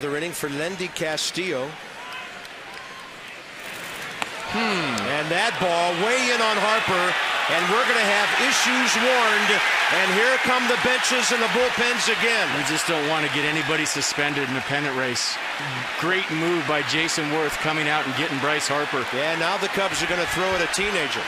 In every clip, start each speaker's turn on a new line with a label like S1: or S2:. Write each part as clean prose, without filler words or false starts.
S1: The inning for Lendy Castillo. And that ball way in on Harper, and we're going to have issues warned. And here come the benches and the bullpens again.
S2: We just don't want to get anybody suspended in the pennant race. Great move by Jason Worth coming out and getting Bryce Harper.
S1: Yeah, now the Cubs are going to throw at a teenager.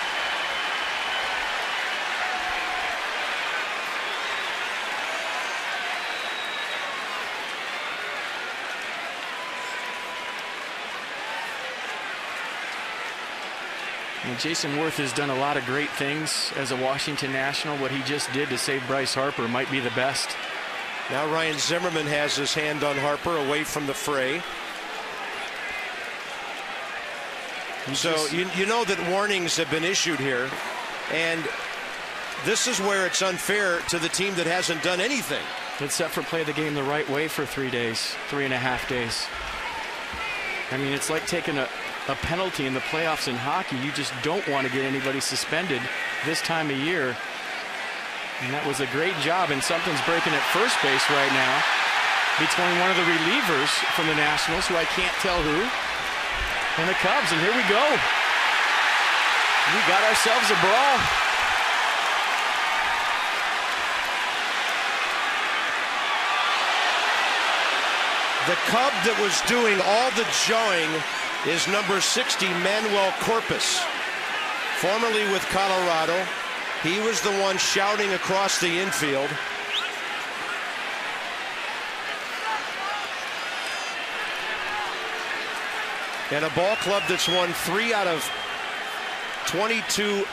S2: And Jason Worth has done a lot of great things as a Washington National. What he just did to save Bryce Harper might be the best.
S1: Now Ryan Zimmerman has his hand on Harper away from the fray. So you know that warnings have been issued here, and this is where it's unfair to the team that hasn't done anything.
S2: Except for play the game the right way for 3 days, 3.5 days. I mean, it's like taking a penalty in the playoffs in hockey. You just don't want to get anybody suspended this time of year. And that was a great job, and something's breaking at first base right now between one of the relievers from the Nationals, who I can't tell who, and the Cubs. And here we go. We got ourselves a brawl.
S1: The Cub that was doing all the jawing is number 60, Manuel Corpus. Formerly with Colorado, he was the one shouting across the infield. And a ball club that's won 3 out of 22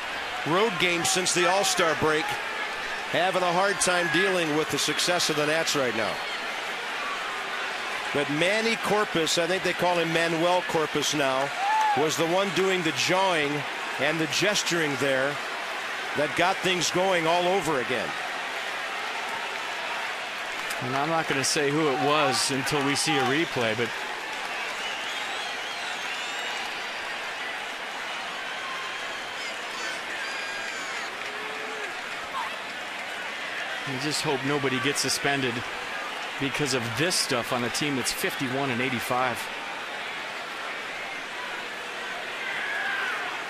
S1: road games since the All-Star break, having a hard time dealing with the success of the Nats right now. But Manny Corpus, I think they call him Manuel Corpus now, was the one doing the jawing and the gesturing there that got things going all over again.
S2: And I'm not going to say who it was until we see a replay, but I just hope nobody gets suspended because of this stuff on a team that's 51-85.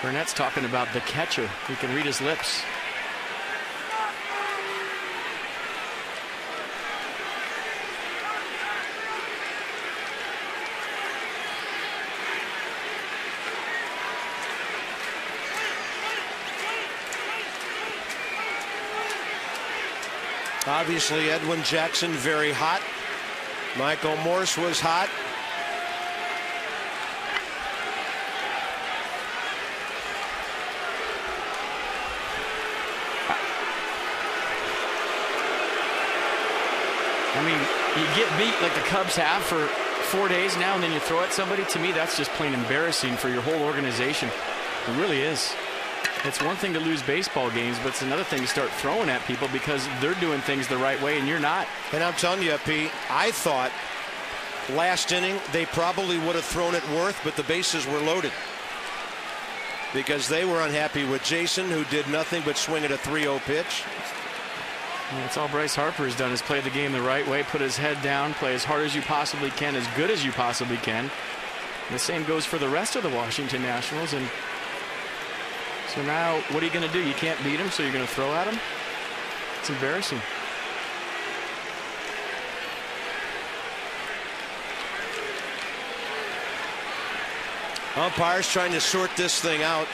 S2: Burnett's talking about the catcher. We can read his lips.
S1: Obviously, Edwin Jackson very hot. Michael Morse was hot.
S2: I mean, you get beat like the Cubs have for 4 days now, and then you throw at somebody. To me, that's just plain embarrassing for your whole organization. It really is. It's one thing to lose baseball games, but it's another thing to start throwing at people because they're doing things the right way and you're not.
S1: And I'm telling you, Pete, I thought last inning they probably would have thrown at Worth, but the bases were loaded because they were unhappy with Jason, who did nothing but swing at a 3-0 pitch.
S2: And that's all Bryce Harper has done, is play the game the right way, put his head down, play as hard as you possibly can, as good as you possibly can. And the same goes for the rest of the Washington Nationals. And so now, what are you going to do? You can't beat him, so you're going to throw at him? It's embarrassing.
S1: Umpires trying to sort this thing out.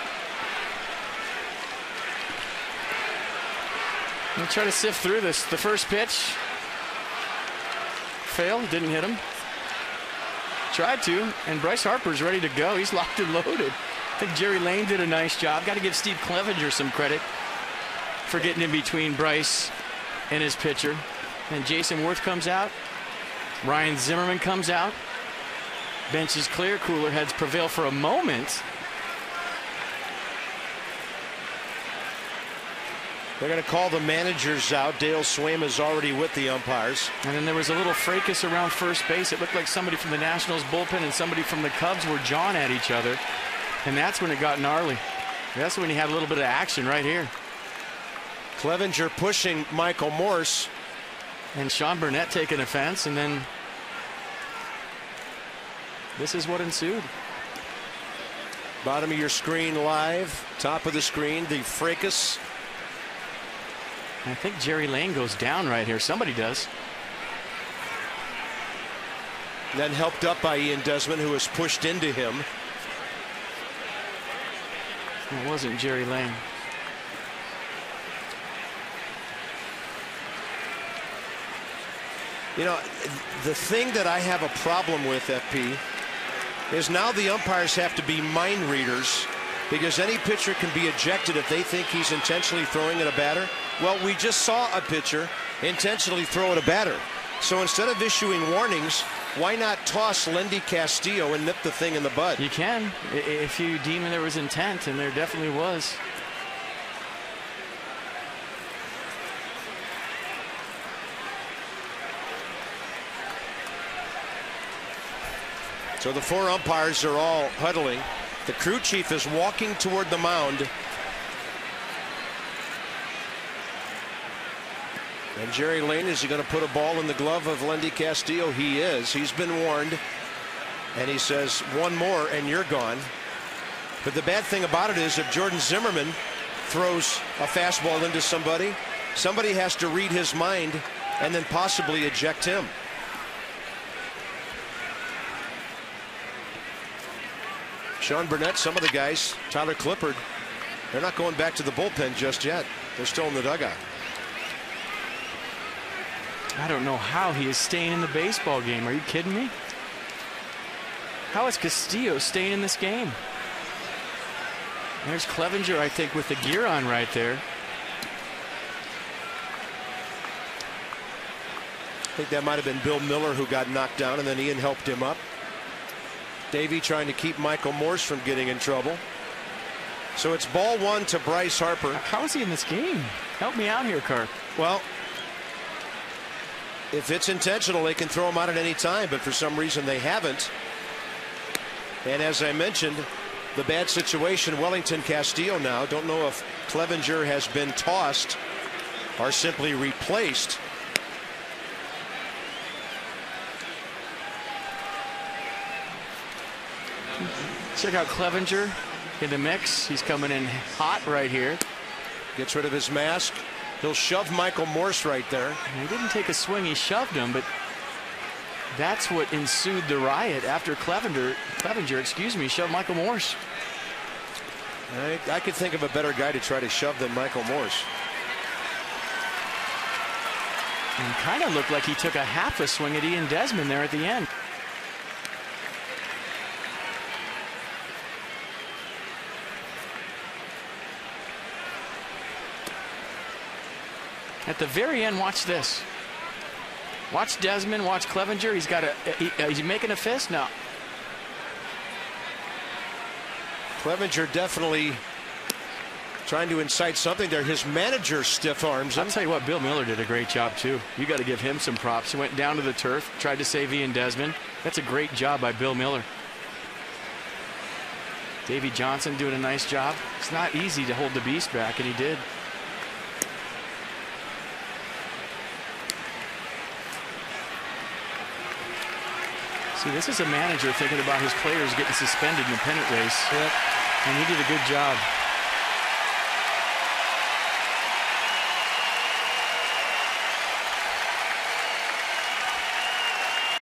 S2: We'll try to sift through this. The first pitch. Failed, didn't hit him. Tried to, and Bryce Harper's ready to go. He's locked and loaded. I think Jerry Lane did a nice job. Got to give Steve Clevenger some credit for getting in between Bryce and his pitcher. And Jason Worth comes out. Ryan Zimmerman comes out. Bench is clear. Cooler heads prevail for a moment.
S1: They're going to call the managers out. Dale Swaim is already with the umpires.
S2: And then there was a little fracas around first base. It looked like somebody from the Nationals bullpen and somebody from the Cubs were jawing at each other. And that's when it got gnarly. That's when he had a little bit of action right here.
S1: Clevenger pushing Michael Morse.
S2: And Sean Burnett taking offense, and then this is what ensued.
S1: Bottom of your screen live, top of the screen, the fracas.
S2: I think Jerry Lane goes down right here. Somebody does.
S1: Then helped up by Ian Desmond, who was pushed into him.
S2: It wasn't Jerry Lane.
S1: You know, the thing that I have a problem with, FP, is now the umpires have to be mind readers, because any pitcher can be ejected if they think he's intentionally throwing at a batter. Well, we just saw a pitcher intentionally throw at a batter. So instead of issuing warnings, why not toss Lendy Castillo and nip the thing in the bud?
S2: You can, if you deem there was intent, and there definitely was.
S1: So the 4 umpires are all huddling. The crew chief is walking toward the mound. And Jerry Lane, is he going to put a ball in the glove of Lendy Castillo? He is. He's been warned. And he says, one more and you're gone. But the bad thing about it is, if Jordan Zimmerman throws a fastball into somebody, somebody has to read his mind and then possibly eject him. Sean Burnett, some of the guys, Tyler Clippard, they're not going back to the bullpen just yet. They're still in the dugout.
S2: I don't know how he is staying in the baseball game. Are you kidding me? How is Castillo staying in this game? There's Clevenger, I think, with the gear on right there.
S1: I think that might have been Bill Miller who got knocked down, and then Ian helped him up. Davey trying to keep Michael Morse from getting in trouble. So it's ball 1 to Bryce Harper.
S2: How is he in this game? Help me out here, Carp.
S1: Well, if it's intentional, they can throw him out at any time, but for some reason they haven't. And as I mentioned, the bad situation, Wellington Castillo now. Don't know if Clevenger has been tossed or simply replaced.
S2: Check out Clevenger in the mix. He's coming in hot right here.
S1: Gets rid of his mask. He'll shove Michael Morse right there.
S2: He didn't take a swing, he shoved him, but that's what ensued the riot after Clevenger, shoved Michael Morse.
S1: I could think of a better guy to try to shove than Michael Morse.
S2: And kind of looked like he took a half a swing at Ian Desmond there at the end. At the very end, watch this. Watch Desmond, watch Clevenger. He's got he's making a fist now.
S1: Clevenger definitely trying to incite something there. His manager stiff arms him.
S2: I'll tell you what, Bill Miller did a great job too. You got to give him some props. He went down to the turf, tried to save Ian Desmond. That's a great job by Bill Miller. Davey Johnson doing a nice job. It's not easy to hold the beast back, and he did. See, this is a manager thinking about his players getting suspended in the pennant race.
S1: Yep.
S2: And he did a good job.